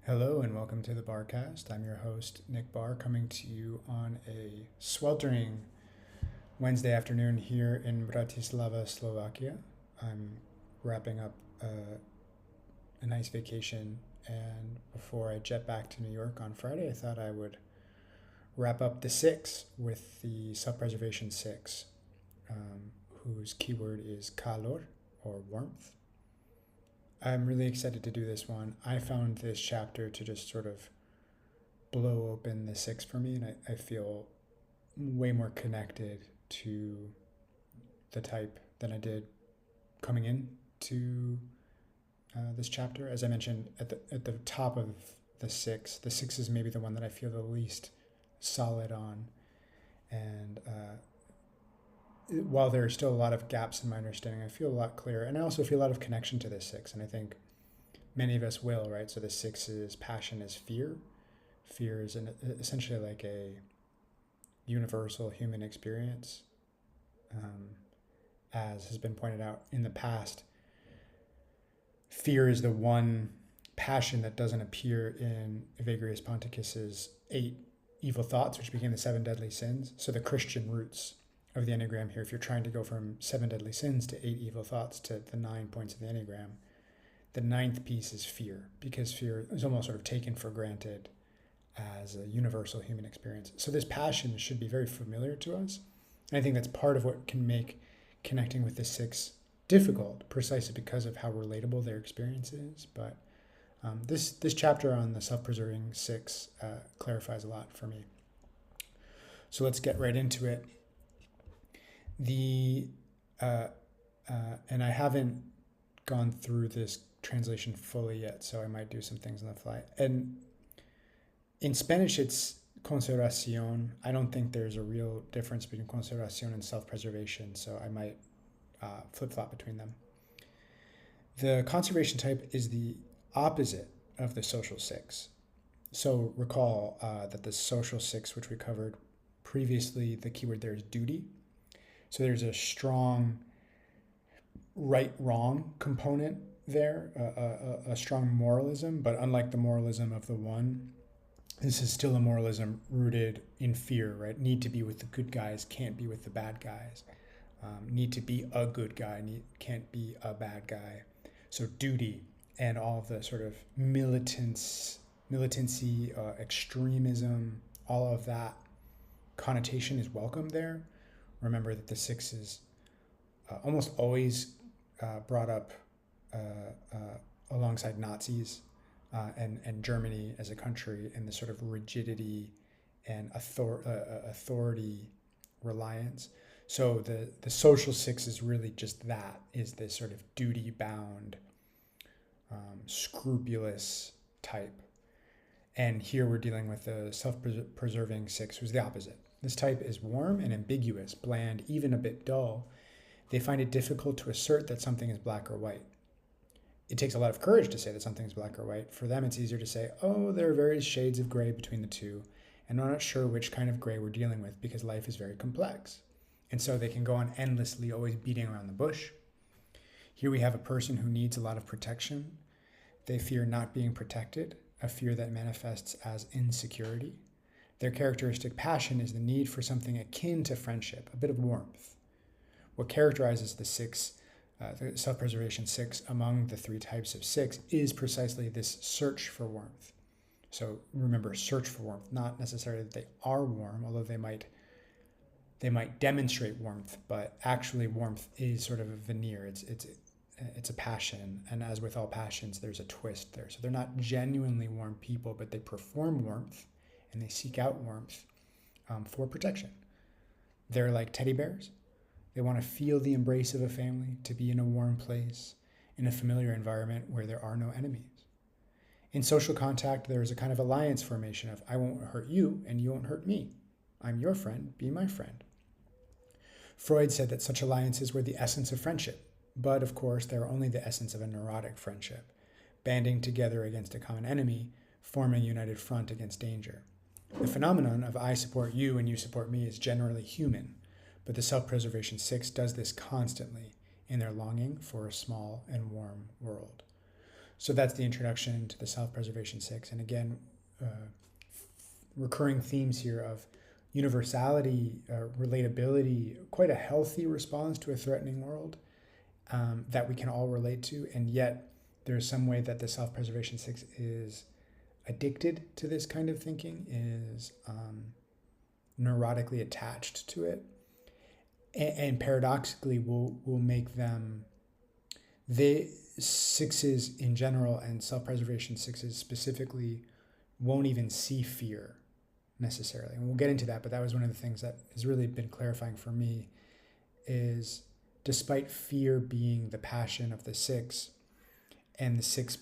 Hello and welcome to the Barcast. I'm your host, Nick Barr, coming to you on a sweltering Wednesday afternoon here in Bratislava, Slovakia. I'm wrapping up a nice vacation, and before I jet back to New York on Friday, I thought I would wrap up the six with the self-preservation six, whose keyword is calor, or warmth. I'm really excited to do this one. I found this chapter to just sort of blow open the six for me, and I feel way more connected to the type than I did coming in to this chapter. As I mentioned at the top of the six is maybe the one that I feel the least solid on, and while there are still a lot of gaps in my understanding, I feel a lot clearer, and I also feel a lot of connection to this six, and I think many of us will, right? So the six is passion is fear. Fear is essentially like a universal human experience, as has been pointed out in the past. Fear is the one passion that doesn't appear in Evagrius Ponticus's 8 evil thoughts, which became the 7 deadly sins. So the Christian roots of the Enneagram here, if you're trying to go from 7 deadly sins to 8 evil thoughts to the 9 points of the Enneagram, the 9th piece is fear, because fear is almost sort of taken for granted as a universal human experience. So this passion should be very familiar to us. And I think that's part of what can make connecting with the six difficult, precisely because of how relatable their experience is. But this chapter on the self-preserving six clarifies a lot for me. So let's get right into it. And I haven't gone through this translation fully yet, so I might do some things on the fly. And in Spanish, it's conservación. I don't think there's a real difference between conservación and self-preservation, so I might flip-flop between them. The conservation type is the opposite of the social six. So recall that the social six, which we covered previously, the keyword there is duty. So there's a strong right-wrong component there, a strong moralism, but unlike the moralism of the one, this is still a moralism rooted in fear, right? Need to be with the good guys, can't be with the bad guys. Need to be a good guy, can't be a bad guy. So duty and all of the sort of militancy, extremism, all of that connotation is welcome there. Remember that the six is almost always brought up alongside Nazis and Germany as a country, and the sort of rigidity and authority reliance. So the social six is really just that, is this sort of duty-bound, scrupulous type. And here we're dealing with the self-preserving six, who's the opposite. This type is warm and ambiguous, bland, even a bit dull. They find it difficult to assert that something is black or white. It takes a lot of courage to say that something is black or white. For them, it's easier to say, oh, there are various shades of gray between the two, and I'm not sure which kind of gray we're dealing with because life is very complex. And so they can go on endlessly, always beating around the bush. Here we have a person who needs a lot of protection. They fear not being protected, a fear that manifests as insecurity. Their characteristic passion is the need for something akin to friendship, a bit of warmth. What characterizes the self-preservation six among the 3 types of six is precisely this search for warmth. So remember, search for warmth, not necessarily that they are warm, although they might demonstrate warmth, but actually warmth is sort of a veneer. It's a passion, and as with all passions, there's a twist there. So they're not genuinely warm people, but they perform warmth, and they seek out warmth for protection. They're like teddy bears. They want to feel the embrace of a family, to be in a warm place, in a familiar environment where there are no enemies. In social contact, there is a kind of alliance formation of, I won't hurt you, and you won't hurt me. I'm your friend, be my friend. Freud said that such alliances were the essence of friendship, but of course, they are only the essence of a neurotic friendship, banding together against a common enemy, forming a united front against danger. The phenomenon of I support you and you support me is generally human, but the self-preservation six does this constantly in their longing for a small and warm world. So that's the introduction to the self-preservation 6. And again, recurring themes here of universality, relatability, quite a healthy response to a threatening world that we can all relate to. And yet there's some way that the self-preservation 6 is addicted to this kind of thinking, is neurotically attached to it. And paradoxically will make them, the 6s in general and self-preservation 6s specifically won't even see fear necessarily. And we'll get into that, but that was one of the things that has really been clarifying for me, is despite fear being the passion of the 6 and the 6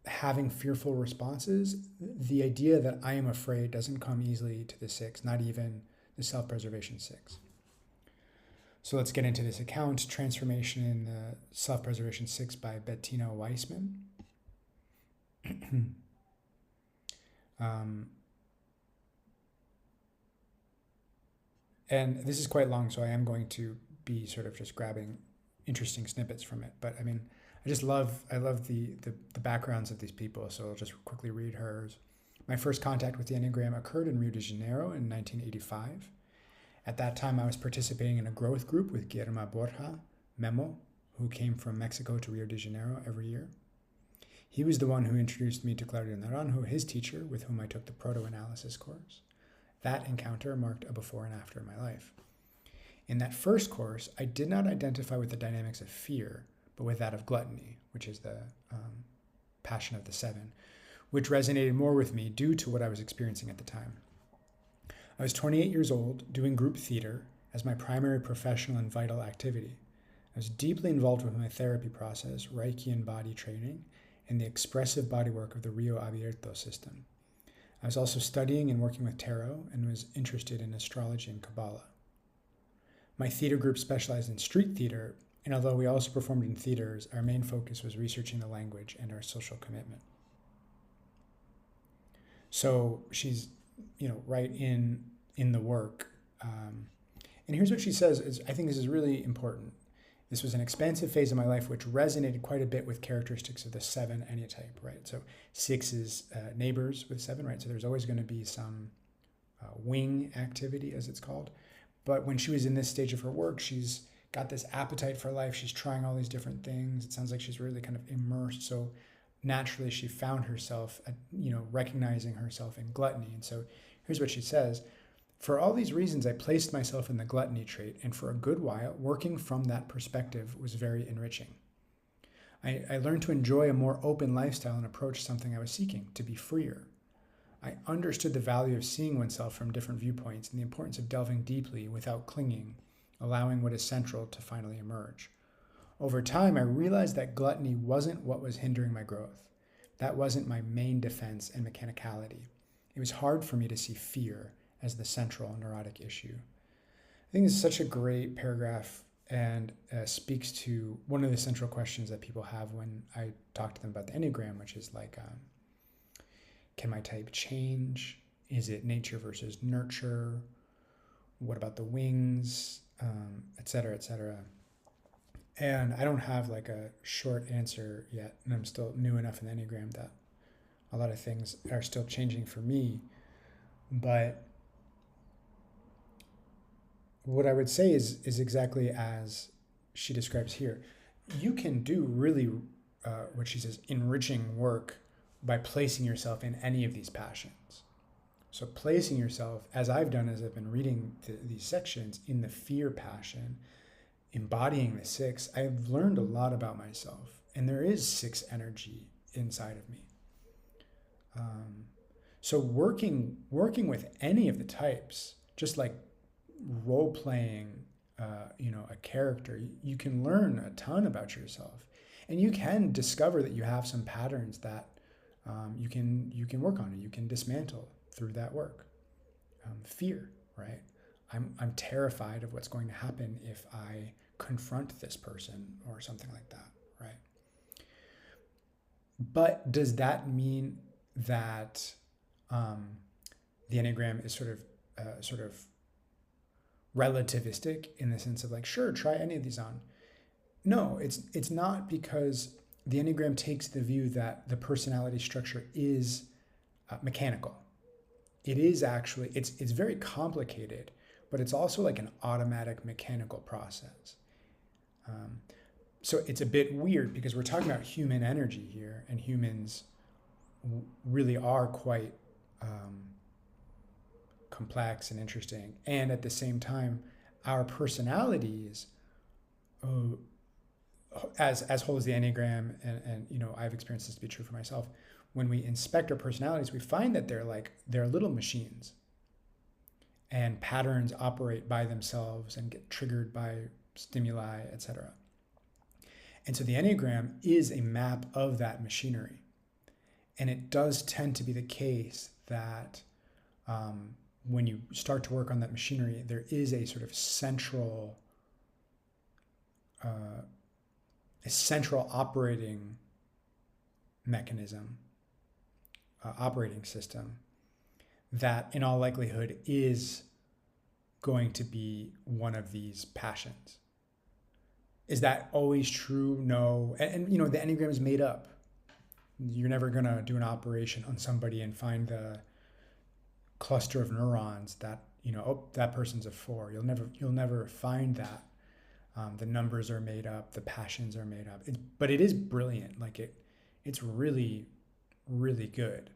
having fearful responses, the idea that I am afraid doesn't come easily to the 6, not even the self-preservation 6. So let's get into this account, Transformation in the Self-Preservation 6 by Bettina Weissman. And this is quite long, so I am going to be sort of just grabbing interesting snippets from it. But I mean, I love the backgrounds of these people, so I'll just quickly read hers. My first contact with the Enneagram occurred in Rio de Janeiro in 1985. At that time, I was participating in a growth group with Guillermo Borja, Memo, who came from Mexico to Rio de Janeiro every year. He was the one who introduced me to Claudio Naranjo, his teacher, with whom I took the proto-analysis course. That encounter marked a before and after in my life. In that first course, I did not identify with the dynamics of fear, but with that of gluttony, which is the passion of the 7, which resonated more with me due to what I was experiencing at the time. I was 28 years old, doing group theater as my primary professional and vital activity. I was deeply involved with my therapy process, Reiki and body training, and the expressive bodywork of the Rio Abierto system. I was also studying and working with tarot and was interested in astrology and Kabbalah. My theater group specialized in street theater, and although we also performed in theaters, our main focus was researching the language and our social commitment. So she's, right in the work. And here's what she says, is I think this is really important. This was an expansive phase of my life which resonated quite a bit with characteristics of the 7 enneatype, right? So 6 is neighbors with 7, right? So there's always going to be some wing activity, as it's called. But when she was in this stage of her work, she's got this appetite for life. She's trying all these different things. It sounds like she's really kind of immersed. So naturally, she found herself, recognizing herself in gluttony. And so here's what she says. For all these reasons, I placed myself in the gluttony trait, and for a good while, working from that perspective was very enriching. I learned to enjoy a more open lifestyle and approach something I was seeking, to be freer. I understood the value of seeing oneself from different viewpoints and the importance of delving deeply without clinging, allowing what is central to finally emerge. Over time, I realized that gluttony wasn't what was hindering my growth. That wasn't my main defense and mechanicality. It was hard for me to see fear as the central neurotic issue. I think this is such a great paragraph and speaks to one of the central questions that people have when I talk to them about the Enneagram, which is like, can my type change? Is it nature versus nurture? What about the wings? Et cetera, et cetera. And I don't have like a short answer yet, and I'm still new enough in the Enneagram that a lot of things are still changing for me. But what I would say is exactly as she describes here. You can do really, what she says, enriching work by placing yourself in any of these passions. So placing yourself, as I've done as I've been reading these sections, in the fear passion, embodying the 6, I've learned a lot about myself. And there is 6 energy inside of me. So working with any of the types, just like role-playing, a character, you can learn a ton about yourself. And you can discover that you have some patterns that you can work on, and you can dismantle through that work. Fear, right? I'm terrified of what's going to happen if I confront this person or something like that, right? But does that mean that the Enneagram is sort of relativistic in the sense of like, sure, try any of these on? No, it's not, because the Enneagram takes the view that the personality structure is mechanical. It is actually, it's very complicated, but it's also like an automatic mechanical process. So it's a bit weird because we're talking about human energy here, and humans really are quite complex and interesting. And at the same time, our personalities, as whole as the Enneagram, and you know, I've experienced this to be true for myself, when we inspect our personalities, we find that they're little machines, and patterns operate by themselves and get triggered by stimuli, etc. And so the Enneagram is a map of that machinery. And it does tend to be the case that when you start to work on that machinery, there is a sort of central operating mechanism, operating system, that in all likelihood is going to be one of these passions. Is that always true? No. And you know, the Enneagram is made up. You're never going to do an operation on somebody and find the cluster of neurons that, you know, oh, that person's a 4. You'll never find that. The numbers are made up. The passions are made up. But it is brilliant. Like it's really, really good.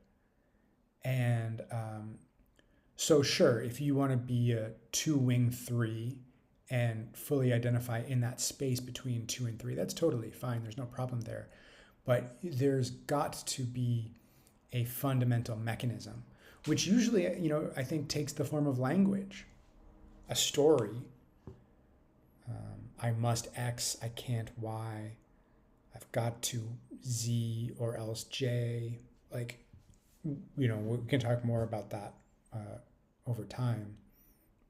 And so sure, if you want to be a 2-wing 3 and fully identify in that space between 2 and 3, that's totally fine. There's no problem there. But there's got to be a fundamental mechanism, which usually, you know, I think takes the form of language, a story. I must X, I can't Y, I've got to Z or else J. Like, you know, we can talk more about that over time.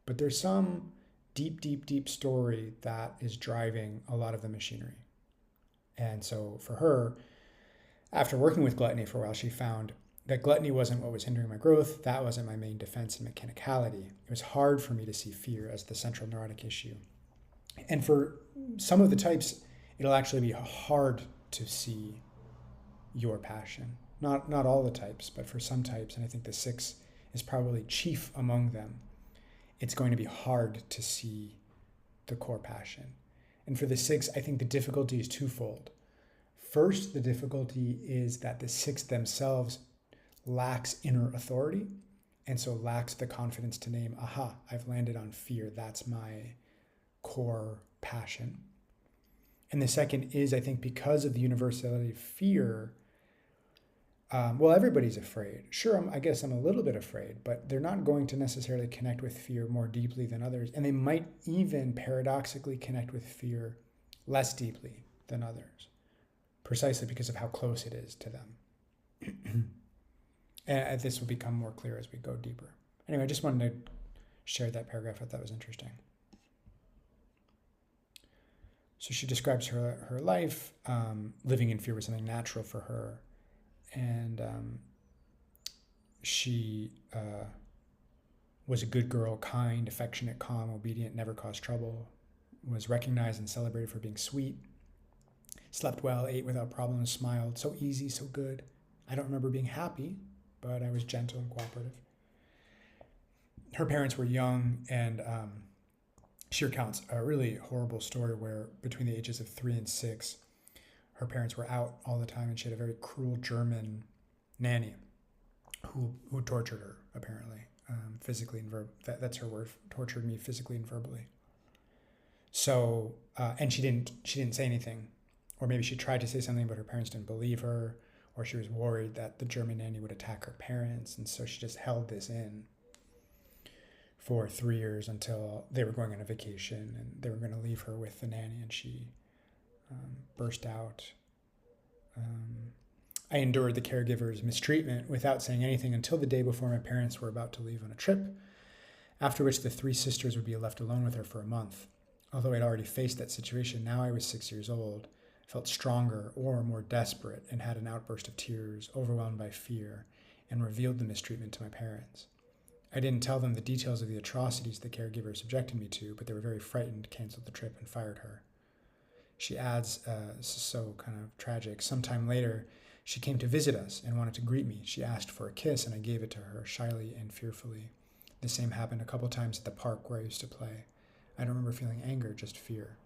But there's some deep story that is driving a lot of the machinery. And so for her, after working with gluttony for a while, she found that gluttony wasn't what was hindering my growth. That wasn't my main defense in mechanicality. It was hard for me to see fear as the central neurotic issue. And for some of the types, it'll actually be hard to see your passion. Not all the types, but for some types, and I think the 6 is probably chief among them, it's going to be hard to see the core passion. And for the 6, I think the difficulty is twofold. First, the difficulty is that the 6 themselves lacks inner authority, and so lacks the confidence to name, aha, I've landed on fear. That's my core passion. And the second is, I think, because of the universality of fear, well, everybody's afraid. Sure, I guess I'm a little bit afraid, but they're not going to necessarily connect with fear more deeply than others. And they might even paradoxically connect with fear less deeply than others, precisely because of how close it is to them. And this will become more clear as we go deeper. Anyway, I just wanted to share that paragraph. I thought that was interesting. So she describes her life. Living in fear was something natural for her. And she was a good girl, kind, affectionate, calm, obedient, never caused trouble, was recognized and celebrated for being sweet, slept well, ate without problems, smiled, so easy, so good. I don't remember being happy, but I was gentle and cooperative. Her parents were young, and she recounts a really horrible story where between the ages of 3 and 6, her parents were out all the time, and she had a very cruel German nanny who tortured her, apparently, physically and that's her word, tortured me physically and verbally. So, and she didn't say anything, or maybe she tried to say something, but her parents didn't believe her, or she was worried that the German nanny would attack her parents, and so she just held this in for 3 years until they were going on a vacation and they were going to leave her with the nanny, and she burst out. I endured the caregiver's mistreatment without saying anything until the day before my parents were about to leave on a trip, after which the 3 sisters would be left alone with her for a month. Although I'd already faced that situation, now I was 6 years old, felt stronger or more desperate, and had an outburst of tears, overwhelmed by fear, and revealed the mistreatment to my parents. I didn't tell them the details of the atrocities the caregiver subjected me to, but they were very frightened, canceled the trip, and fired her. She adds, so kind of tragic, sometime later, she came to visit us and wanted to greet me. She asked for a kiss, and I gave it to her, shyly and fearfully. The same happened a couple times at the park where I used to play. I don't remember feeling anger, just fear.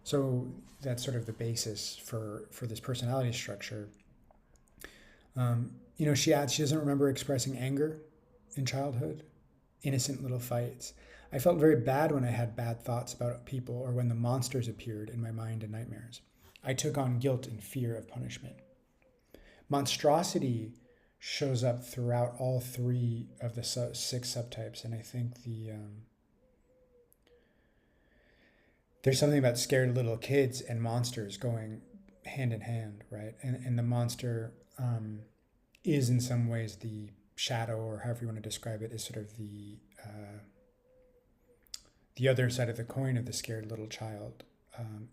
So that's sort of the basis for this personality structure. She adds she doesn't remember expressing anger in childhood, innocent little fights. I felt very bad when I had bad thoughts about people or when the monsters appeared in my mind in nightmares. I took on guilt and fear of punishment. Monstrosity shows up throughout all three of the 6 subtypes, and I think there's something about scared little kids and monsters going hand in hand, right? And the monster is in some ways the shadow, or however you want to describe it, is sort of the other side of the coin of the scared little child.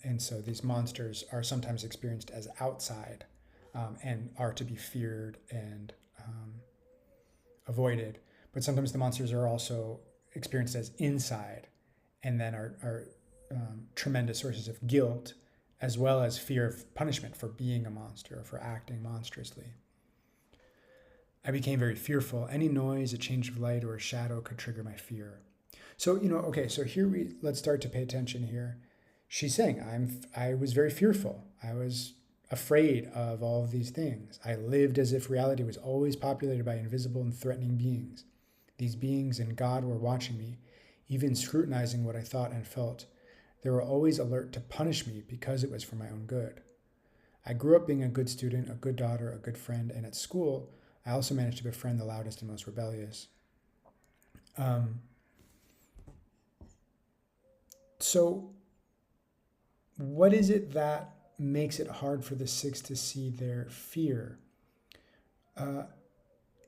And so these monsters are sometimes experienced as outside and are to be feared and avoided. But sometimes the monsters are also experienced as inside and then are tremendous sources of guilt, as well as fear of punishment for being a monster or for acting monstrously. I became very fearful. Any noise, a change of light, or a shadow could trigger my fear. So, so here let's start to pay attention here. She's saying, I was very fearful. I was afraid of all of these things. I lived as if reality was always populated by invisible and threatening beings. These beings and God were watching me, even scrutinizing what I thought and felt. They were always alert to punish me because it was for my own good. I grew up being a good student, a good daughter, a good friend, and at school, I also managed to befriend the loudest and most rebellious. So what is it that makes it hard for the 6 to see their fear?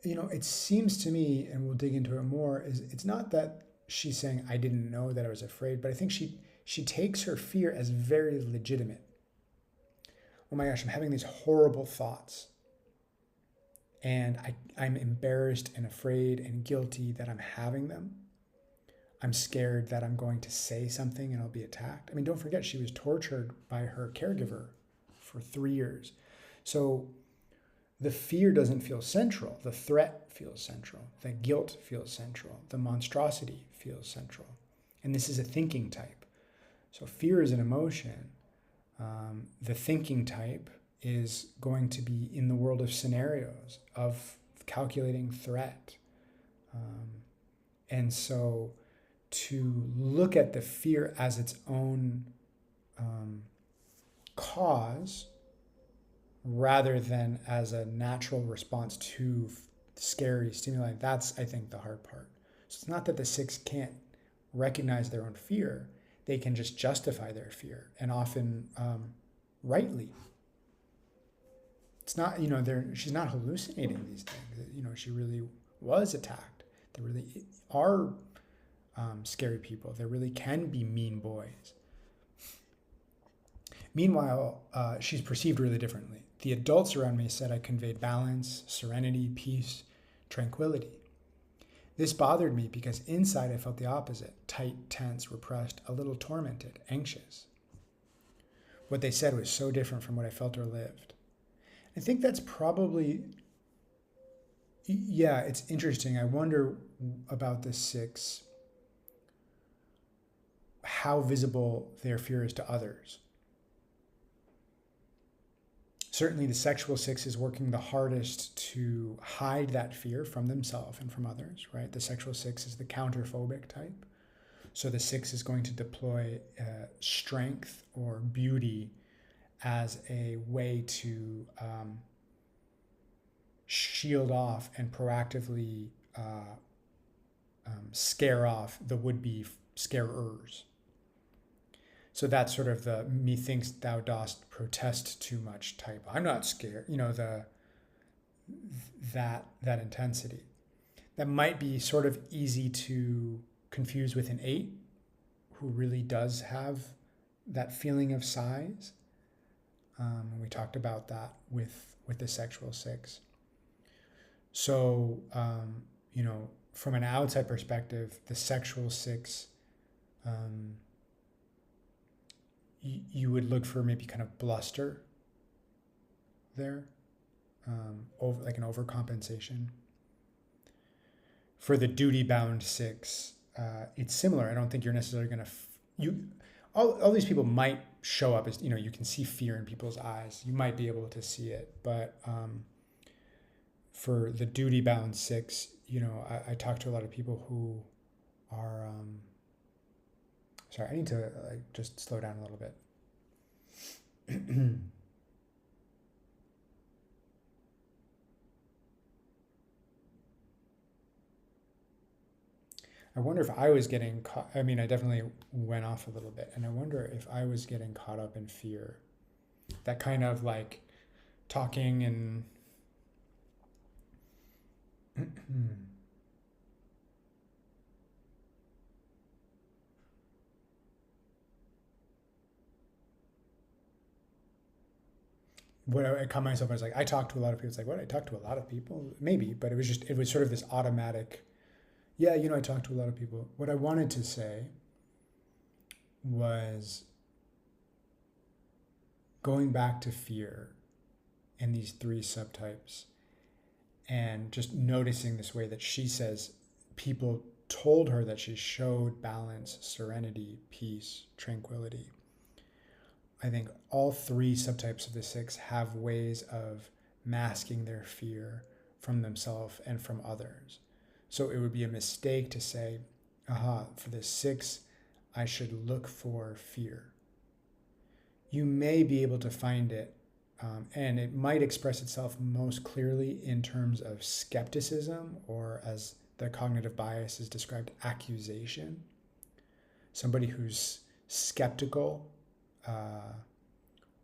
It seems to me, and we'll dig into it more, is it's not that she's saying, I didn't know that I was afraid, but I think she takes her fear as very legitimate. Oh my gosh, I'm having these horrible thoughts. And I'm embarrassed and afraid and guilty that I'm having them. I'm scared that I'm going to say something and I'll be attacked. I mean, don't forget, she was tortured by her caregiver for 3 years. So the fear doesn't feel central. The threat feels central. The guilt feels central. The monstrosity feels central. And this is a thinking type. So fear is an emotion. The thinking type is going to be in the world of scenarios, of calculating threat. And so to look at the fear as its own cause, rather than as a natural response to scary stimuli, that's, I think, the hard part. So it's not that the 6 can't recognize their own fear. They can just justify their fear, and often rightly. It's not, she's not hallucinating these things. She really was attacked. There really are scary people. There really can be mean boys. Meanwhile, she's perceived really differently. The adults around me said I conveyed balance, serenity, peace, tranquility. This bothered me because inside I felt the opposite: tight, tense, repressed, a little tormented, anxious. What they said was so different from what I felt or lived. I think that's probably, it's interesting. I wonder about the 6, how visible their fear is to others. Certainly the sexual 6 is working the hardest to hide that fear from themselves and from others, right? The sexual 6 is the counterphobic type. So the 6 is going to deploy strength or beauty as a way to shield off and proactively scare off the would-be scarers. So that's sort of the methinks thou dost protest too much type. I'm not scared, that intensity. That might be sort of easy to confuse with an 8, who really does have that feeling of size. We talked about that with the sexual 6. So, from an outside perspective, the sexual 6 you would look for maybe kind of bluster there, like an overcompensation. For the duty-bound 6, it's similar. I don't think you're necessarily going to... all these people might show up as, you can see fear in people's eyes. You might be able to see it. But for the duty-bound 6, I talk to a lot of people who are... sorry, I need to just slow down a little bit. I wonder if I was getting caught. I mean, I definitely went off a little bit, and I wonder if I was getting caught up in fear. That kind of like talking and what I caught myself, I was like, I talk to a lot of people. It's like, what? I talk to a lot of people? Maybe, but it was sort of this automatic, yeah, I talk to a lot of people. What I wanted to say was going back to fear and these 3 subtypes and just noticing this way that she says people told her that she showed balance, serenity, peace, tranquility. I think all 3 subtypes of the 6 have ways of masking their fear from themselves and from others. So it would be a mistake to say, for the 6, I should look for fear. You may be able to find it, and it might express itself most clearly in terms of skepticism, or as the cognitive bias is described, accusation. Somebody who's skeptical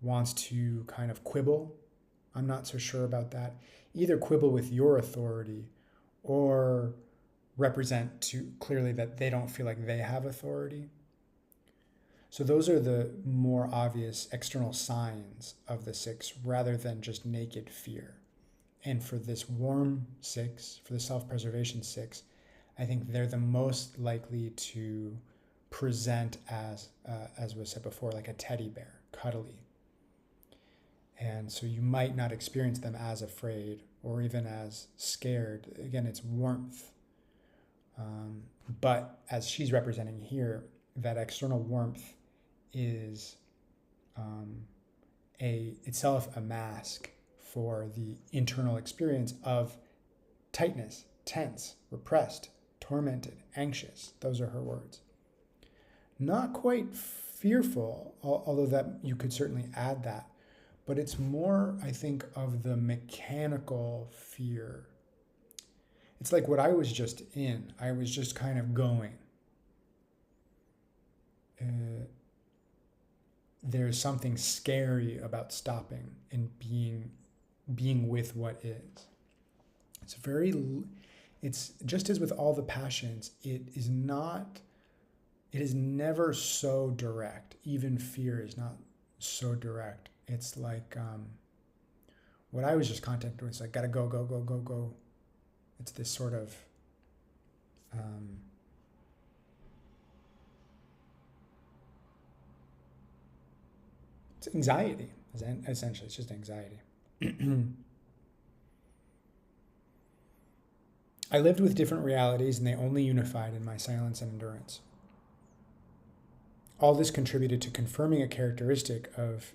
wants to kind of quibble. I'm not so sure about that. Either quibble with your authority or represent to clearly that they don't feel like they have authority. So those are the more obvious external signs of the 6 rather than just naked fear. And for this warm 6, for the self-preservation 6, I think they're the most likely to present as was said before, like a teddy bear, cuddly. And so you might not experience them as afraid or even as scared. Again, it's warmth. But as she's representing here, that external warmth is itself a mask for the internal experience of tightness, tense, repressed, tormented, anxious. Those are her words. Not quite fearful, although that you could certainly add that, but it's more, I think, of the mechanical fear. It's like what I was just in. I was just kind of going. There's something scary about stopping and being with what is. It's just as with all the passions, it is never so direct. Even fear is not so direct. It's like what I was just content was like, gotta go, go, go, go, go. It's this sort of it's anxiety, essentially. It's just anxiety. I lived with different realities, and they only unified in my silence and endurance. All this contributed to confirming a characteristic of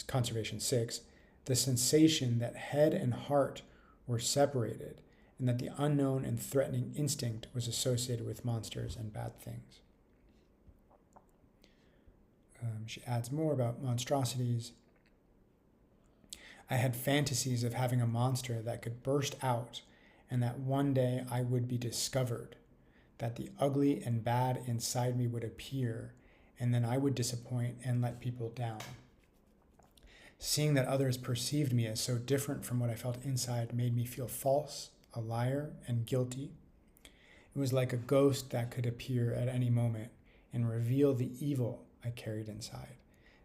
Conservation 6, the sensation that head and heart were separated, and that the unknown and threatening instinct was associated with monsters and bad things. She adds more about monstrosities. I had fantasies of having a monster that could burst out, and that one day I would be discovered, that the ugly and bad inside me would appear, and then I would disappoint and let people down. Seeing that others perceived me as so different from what I felt inside made me feel false, a liar, and guilty. It was like a ghost that could appear at any moment and reveal the evil I carried inside.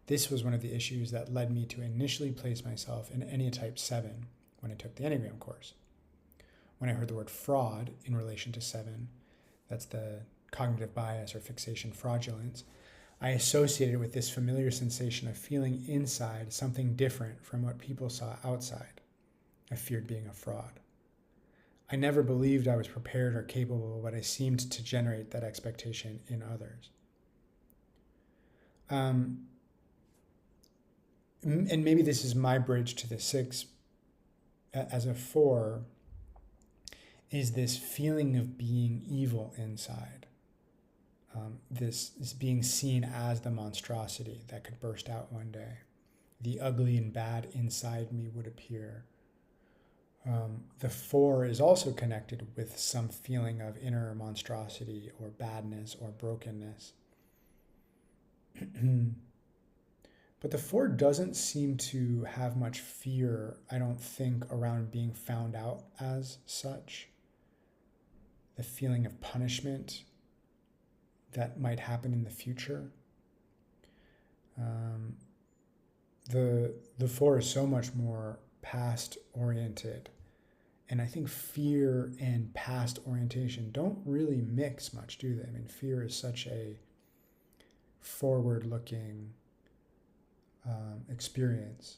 This was one of the issues that led me to initially place myself in Enneatype 7 when I took the Enneagram course. When I heard the word fraud in relation to 7, that's the cognitive bias or fixation fraudulence, I associated it with this familiar sensation of feeling inside something different from what people saw outside. I feared being a fraud. I never believed I was prepared or capable, but I seemed to generate that expectation in others. And maybe this is my bridge to the 6 as a 4, is this feeling of being evil inside. This being seen as the monstrosity that could burst out one day. The ugly and bad inside me would appear. The 4 is also connected with some feeling of inner monstrosity or badness or brokenness. But the 4 doesn't seem to have much fear, I don't think, around being found out as such. The feeling of punishment that might happen in the future. The 4 is so much more past oriented. And I think fear and past orientation don't really mix much, do they? I mean, fear is such a forward-looking experience.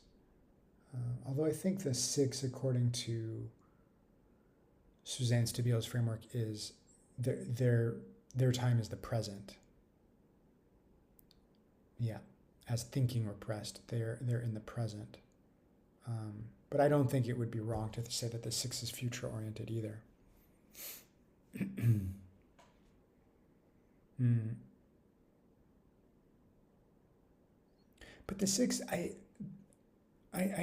Although I think the 6, according to Suzanne Stabille's framework, is their time is the present. Yeah, as thinking repressed, they're in the present. But I don't think it would be wrong to say that the 6 is future-oriented either. But the 6, I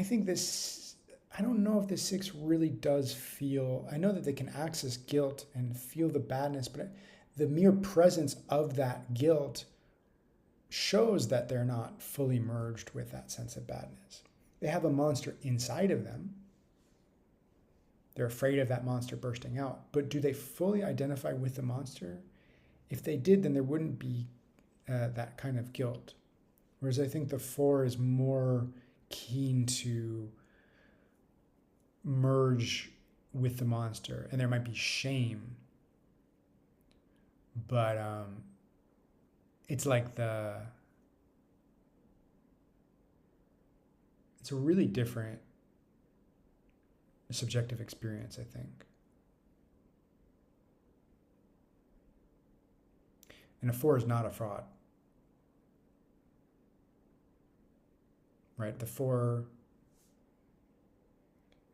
think this, I don't know if the 6 really does feel, I know that they can access guilt and feel the badness, but the mere presence of that guilt shows that they're not fully merged with that sense of badness. They have a monster inside of them. They're afraid of that monster bursting out. But do they fully identify with the monster? If they did, then there wouldn't be that kind of guilt. Whereas I think the 4 is more keen to merge with the monster. And there might be shame. But it's like it's a really different subjective experience, I think. And a 4 is not a fraud. Right? The 4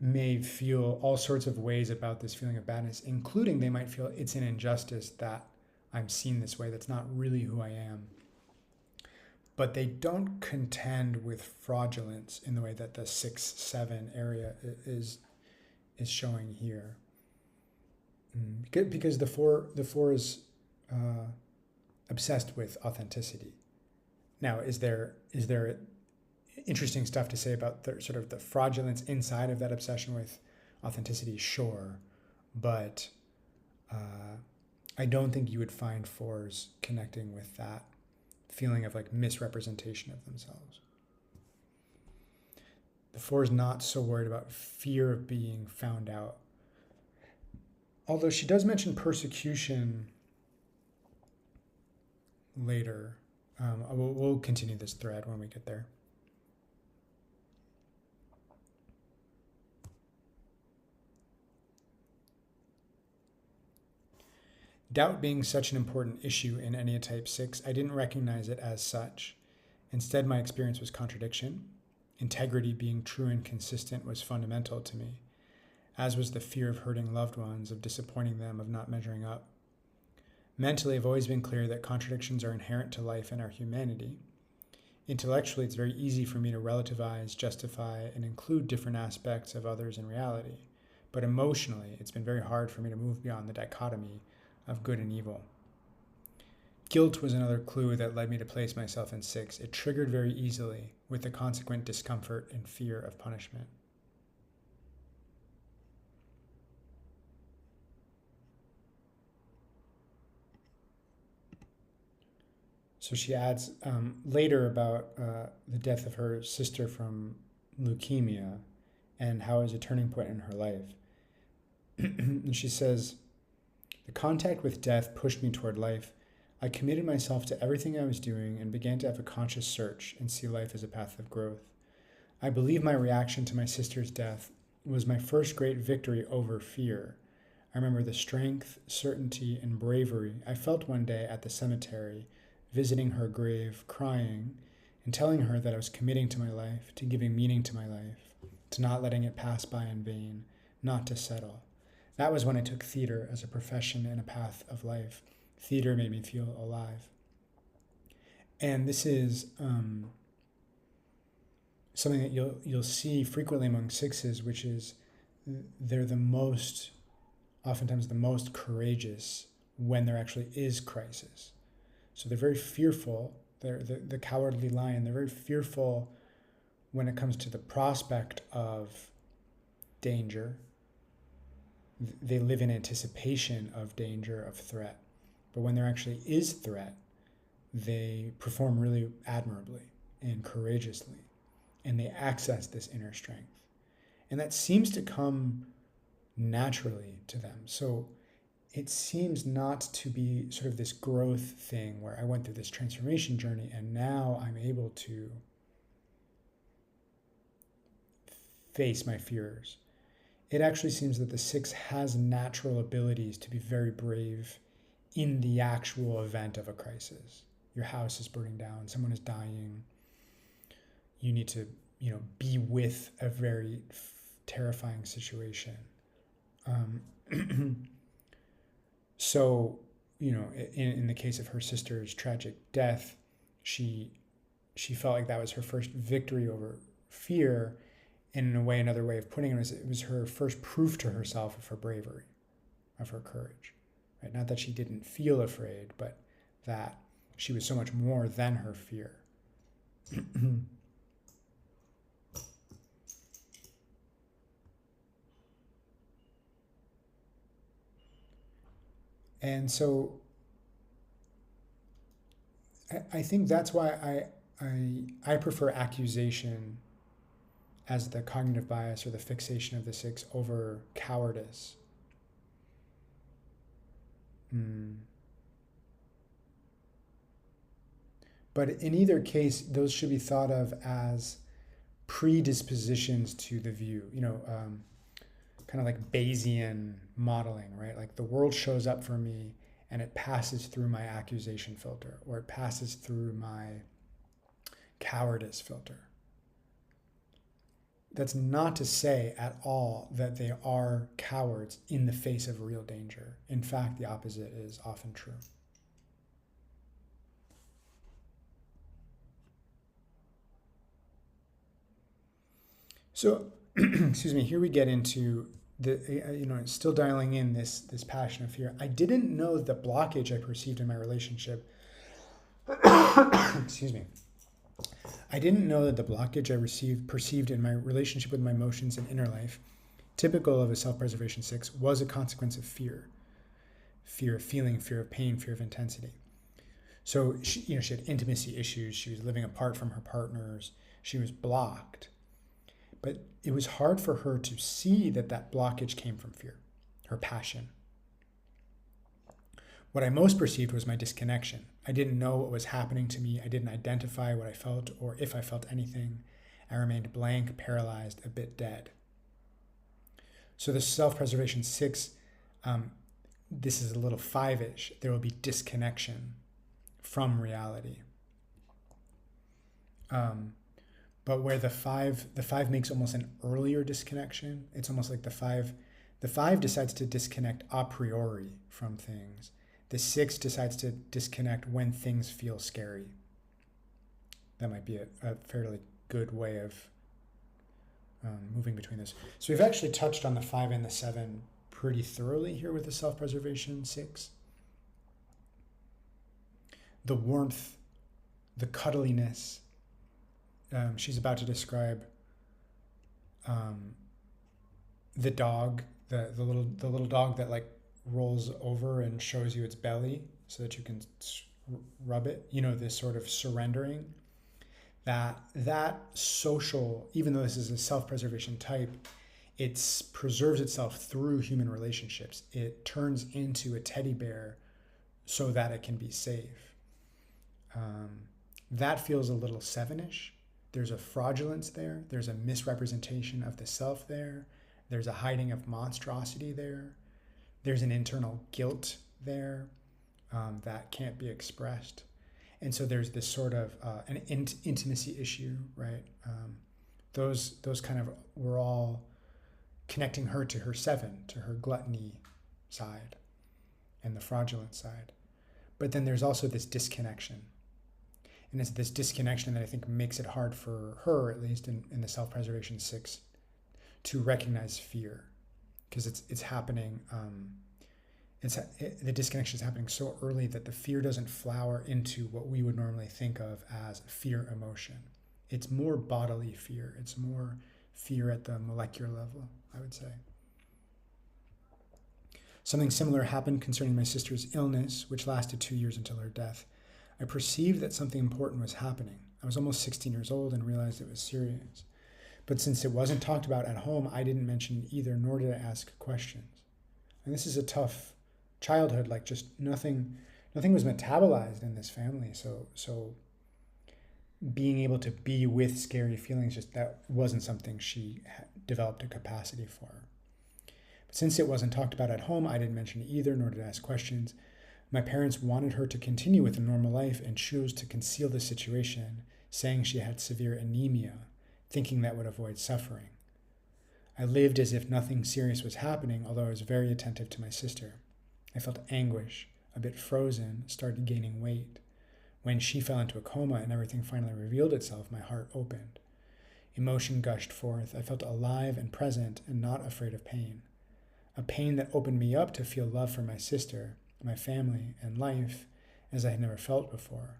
may feel all sorts of ways about this feeling of badness, including they might feel it's an injustice that I'm seen this way, that's not really who I am. But they don't contend with fraudulence in the way that the 6-7 area is showing here. Because the 4 is obsessed with authenticity. Now, is there interesting stuff to say about the sort of the fraudulence inside of that obsession with authenticity? Sure, but I don't think you would find 4s connecting with that feeling of like misrepresentation of themselves. The 4 is not so worried about fear of being found out. Although she does mention persecution later. We'll continue this thread when we get there. Doubt being such an important issue in Enneatype 6, I didn't recognize it as such. Instead, my experience was contradiction. Integrity, being true and consistent, was fundamental to me, as was the fear of hurting loved ones, of disappointing them, of not measuring up. Mentally, I've always been clear that contradictions are inherent to life and our humanity. Intellectually, it's very easy for me to relativize, justify, and include different aspects of others in reality. But emotionally, it's been very hard for me to move beyond the dichotomy of good and evil. Guilt was another clue that led me to place myself in 6. It triggered very easily, with the consequent discomfort and fear of punishment. So she adds later about the death of her sister from leukemia and how it was a turning point in her life. And she says, "The contact with death pushed me toward life. I committed myself to everything I was doing and began to have a conscious search and see life as a path of growth. I believe my reaction to my sister's death was my first great victory over fear. I remember the strength, certainty, and bravery I felt one day at the cemetery, visiting her grave, crying, and telling her that I was committing to my life, to giving meaning to my life, to not letting it pass by in vain, not to settle. That was when I took theater as a profession and a path of life. Theater made me feel alive. And this is something that you'll see frequently among sixes, which is they're oftentimes the most courageous when there actually is crisis. So they're very fearful. They're the cowardly lion. They're very fearful when it comes to the prospect of danger. They live in anticipation of danger, of threat. But when there actually is threat, they perform really admirably and courageously. And they access this inner strength. And that seems to come naturally to them. So it seems not to be sort of this growth thing where I went through this transformation journey and now I'm able to face my fears. It actually seems that the six has natural abilities to be very brave in the actual event of a crisis. Your house is burning down, someone is dying. You need to, be with a very terrifying situation. So, in the case of her sister's tragic death, she felt like that was her first victory over fear. And in a way, another way of putting it was her first proof to herself of her bravery, of her courage. Right? Not that she didn't feel afraid, but that she was so much more than her fear. And so I think that's why I prefer accusation as the cognitive bias or the fixation of the six over cowardice. But in either case, those should be thought of as predispositions to the view, kind of like Bayesian modeling, right? Like the world shows up for me and it passes through my accusation filter, or it passes through my cowardice filter. That's not to say at all that they are cowards in the face of real danger. In fact, the opposite is often true. So, excuse me, here we get into still dialing in this passion of fear. I didn't know the blockage I perceived in my relationship. Excuse me. I didn't know that the blockage I perceived in my relationship with my emotions and inner life, typical of a self-preservation six, was a consequence of fear. Fear of feeling, fear of pain, fear of intensity. So she had intimacy issues. She was living apart from her partners. She was blocked. But it was hard for her to see that blockage came from fear, her passion. What I most perceived was my disconnection. I didn't know what was happening to me. I didn't identify what I felt or if I felt anything. I remained blank, paralyzed, a bit dead. So the self-preservation six, this is a little five-ish. There will be disconnection from reality. But where the five makes almost an earlier disconnection, it's almost like the five decides to disconnect a priori from things. The six decides to disconnect when things feel scary. That might be a fairly good way of moving between those. So we've actually touched on the 5 and the 7 pretty thoroughly here with the self-preservation 6. The warmth, the cuddliness. She's about to describe the dog, the little dog that like rolls over and shows you its belly so that you can rub it. This sort of surrendering. That social, even though this is a self-preservation type, it preserves itself through human relationships. It turns into a teddy bear so that it can be safe. That feels a little seven-ish. There's a fraudulence there. There's a misrepresentation of the self there. There's a hiding of monstrosity there. There's an internal guilt there that can't be expressed. And so there's this sort of an intimacy issue, right? Those kind of, we're all connecting her to her seven, to her gluttony side and the fraudulent side. But then there's also this disconnection. And it's this disconnection that I think makes it hard for her, at least in the self-preservation 6, to recognize fear. Because it's happening, the disconnection is happening so early that the fear doesn't flower into what we would normally think of as fear emotion. It's more bodily fear. It's more fear at the molecular level, I would say. Something similar happened concerning my sister's illness, which lasted 2 years until her death. I perceived that something important was happening. I was almost 16 years old and realized it was serious. But since it wasn't talked about at home, I didn't mention it either, nor did I ask questions. And this is a tough childhood, like just nothing was metabolized in this family. So being able to be with scary feelings, just that wasn't something she developed a capacity for. But since it wasn't talked about at home, I didn't mention it either, nor did I ask questions. My parents wanted her to continue with a normal life and chose to conceal the situation, saying she had severe anemia, thinking that would avoid suffering. I lived as if nothing serious was happening, although I was very attentive to my sister. I felt anguish, a bit frozen, started gaining weight. When she fell into a coma and everything finally revealed itself, my heart opened. Emotion gushed forth. I felt alive and present and not afraid of pain. A pain that opened me up to feel love for my sister, my family, and life as I had never felt before.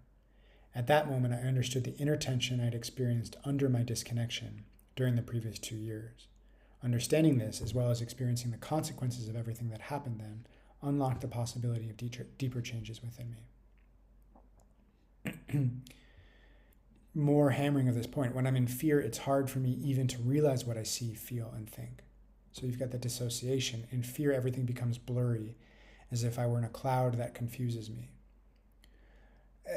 At that moment, I understood the inner tension I'd experienced under my disconnection during the previous 2 years. Understanding this, as well as experiencing the consequences of everything that happened then, unlocked the possibility of deeper changes within me. More hammering of this point. When I'm in fear, it's hard for me even to realize what I see, feel, and think. So you've got the dissociation. In fear, everything becomes blurry, as if I were in a cloud that confuses me.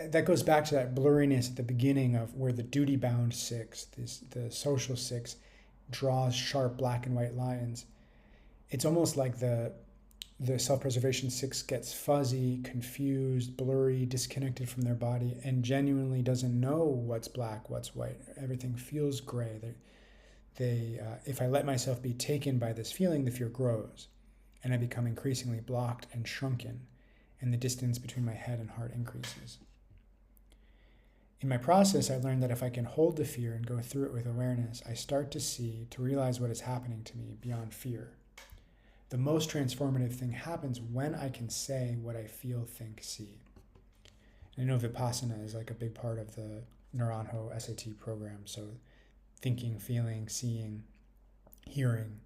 That goes back to that blurriness at the beginning of where the duty-bound 6, the social 6, draws sharp black and white lines. It's almost like the self-preservation 6 gets fuzzy, confused, blurry, disconnected from their body, and genuinely doesn't know what's black, what's white. Everything feels gray. If I let myself be taken by this feeling, the fear grows, and I become increasingly blocked and shrunken, and the distance between my head and heart increases. In my process, I learned that if I can hold the fear and go through it with awareness, I start to realize what is happening to me beyond fear. The most transformative thing happens when I can say what I feel, think, see. And I know Vipassana is like a big part of the Naranjo SAT program. So thinking, feeling, seeing, hearing,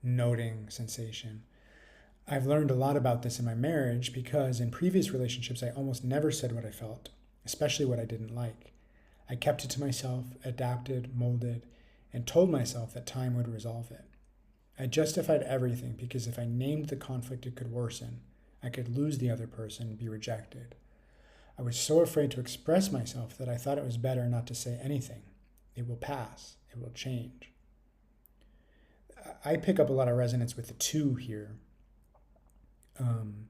noting sensation. I've learned a lot about this in my marriage because in previous relationships, I almost never said what I felt, especially what I didn't like. I kept it to myself, adapted, molded, and told myself that time would resolve it. I justified everything because if I named the conflict, it could worsen. I could lose the other person and be rejected. I was so afraid to express myself that I thought it was better not to say anything. It will pass. It will change. I pick up a lot of resonance with the 2 here. And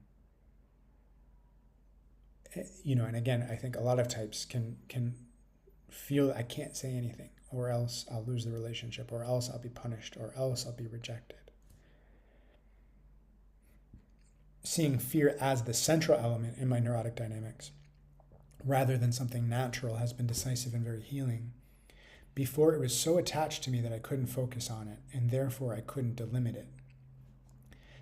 again, I think a lot of types can feel I can't say anything, or else I'll lose the relationship, or else I'll be punished, or else I'll be rejected. Seeing fear as the central element in my neurotic dynamics, rather than something natural, has been decisive and very healing. Before, it was so attached to me that I couldn't focus on it, and therefore I couldn't delimit it.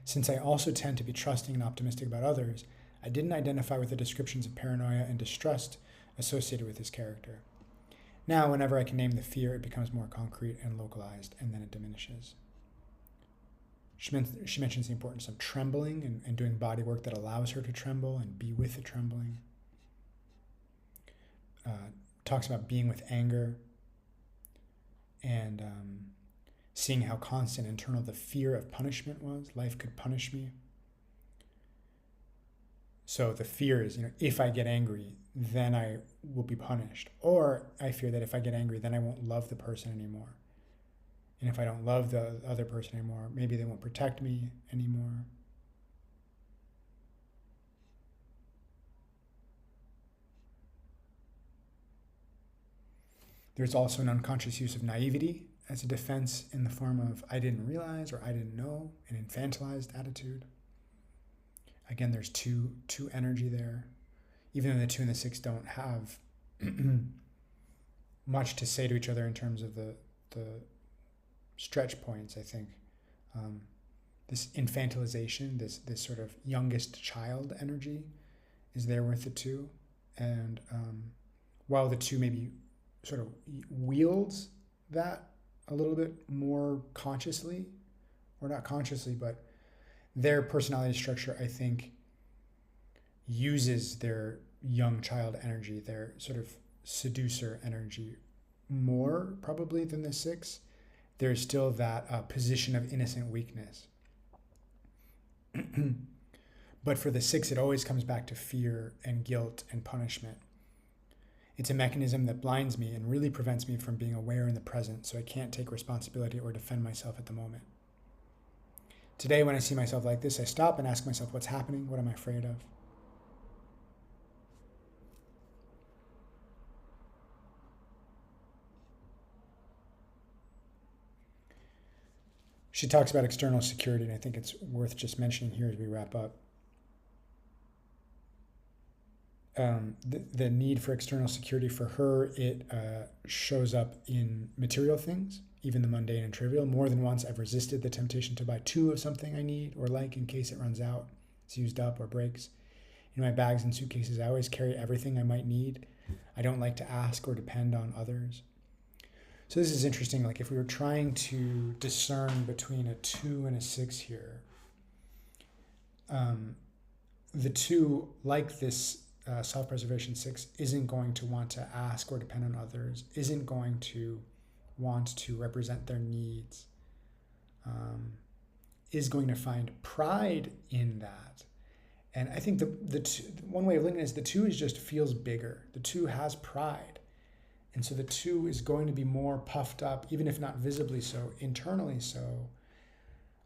Since I also tend to be trusting and optimistic about others, I didn't identify with the descriptions of paranoia and distrust associated with this character. Now, whenever I can name the fear, it becomes more concrete and localized, and then it diminishes. She mentions the importance of trembling and doing body work that allows her to tremble and be with the trembling. Talks about being with anger and seeing how constant internal the fear of punishment was. Life could punish me. So the fear is, if I get angry, then I will be punished. Or I fear that if I get angry, then I won't love the person anymore. And if I don't love the other person anymore, maybe they won't protect me anymore. There's also an unconscious use of naivety as a defense in the form of I didn't realize or I didn't know, an infantilized attitude. Again, there's two energy there. Even though the 2 and the 6 don't have much to say to each other in terms of the stretch points, I think this infantilization, this sort of youngest child energy is there with the 2. And while the 2 maybe sort of wields that a little bit more consciously, or not consciously, but their personality structure, I think, uses their young child energy, their sort of seducer energy more probably than the 6. There's still that position of innocent weakness. But for the 6, it always comes back to fear and guilt and punishment. It's a mechanism that blinds me and really prevents me from being aware in the present, so I can't take responsibility or defend myself at the moment. Today, when I see myself like this, I stop and ask myself, what's happening? What am I afraid of? She talks about external security, and I think it's worth just mentioning here as we wrap up. The need for external security for her, it shows up in material things, even the mundane and trivial. More than once, I've resisted the temptation to buy 2 of something I need or like in case it runs out, it's used up or breaks. In my bags and suitcases, I always carry everything I might need. I don't like to ask or depend on others. So this is interesting. Like if we were trying to discern between a 2 and a 6 here, the 2, like this self-preservation 6, isn't going to want to ask or depend on others, isn't going to want to represent their needs, is going to find pride in that. And I think the 2, one way of looking at it is the 2 just feels bigger. The 2 has pride. And so the 2 is going to be more puffed up, even if not visibly so, internally so.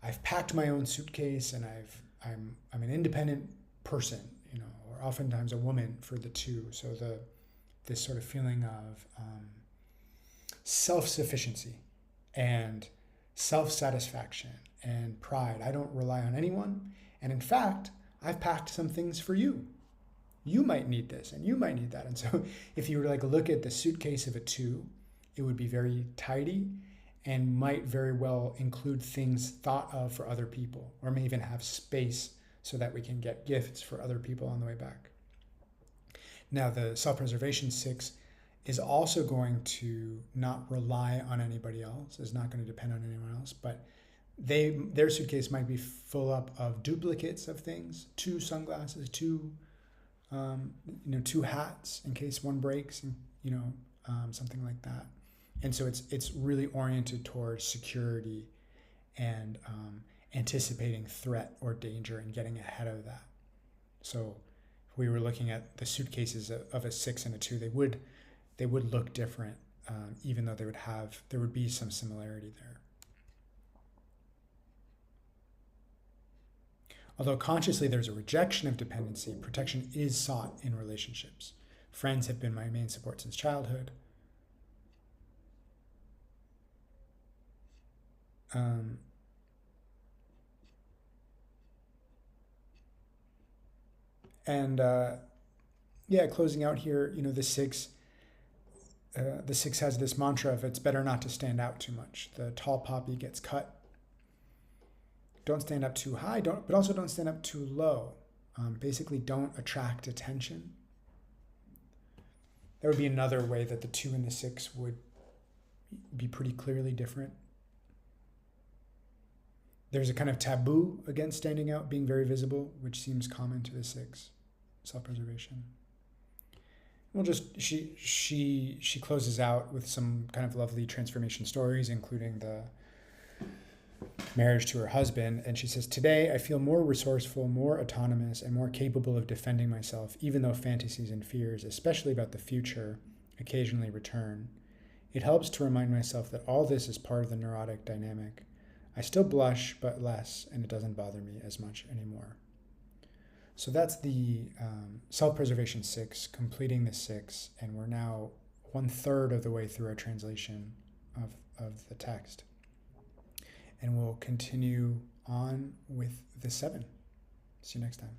I've packed my own suitcase and I'm an independent person, or oftentimes a woman for the 2. So this sort of feeling of self-sufficiency and self-satisfaction and pride. I don't rely on anyone. And in fact, I've packed some things for you. You might need this and you might need that. And so if you were to look at the suitcase of a 2, it would be very tidy and might very well include things thought of for other people, or may even have space so that we can get gifts for other people on the way back. Now, the self-preservation 6 is also going to not rely on anybody else, is not going to depend on anyone else, but their suitcase might be full up of duplicates of things, 2 sunglasses, 2 hats in case one breaks, and something like that. And so it's really oriented towards security and anticipating threat or danger and getting ahead of that. So if we were looking at the suitcases of a 6 and a 2, they would look different, even though there would be some similarity there. Although consciously there's a rejection of dependency, protection is sought in relationships. Friends have been my main support since childhood. Closing out here, the 6 has this mantra of it's better not to stand out too much. The tall poppy gets cut. Don't stand up too high, but also don't stand up too low. Basically, don't attract attention. That would be another way that the 2 and the 6 would be pretty clearly different. There's a kind of taboo against standing out, being very visible, which seems common to the 6, self-preservation. She closes out with some kind of lovely transformation stories, including marriage to her husband. And she says, "Today, I feel more resourceful, more autonomous, and more capable of defending myself, even though fantasies and fears, especially about the future, occasionally return. It helps to remind myself that all this is part of the neurotic dynamic. I still blush, but less, and it doesn't bother me as much anymore." So that's the self-preservation 6, completing the 6, and we're now 1/3 of the way through our translation of the text. And we'll continue on with the 7. See you next time.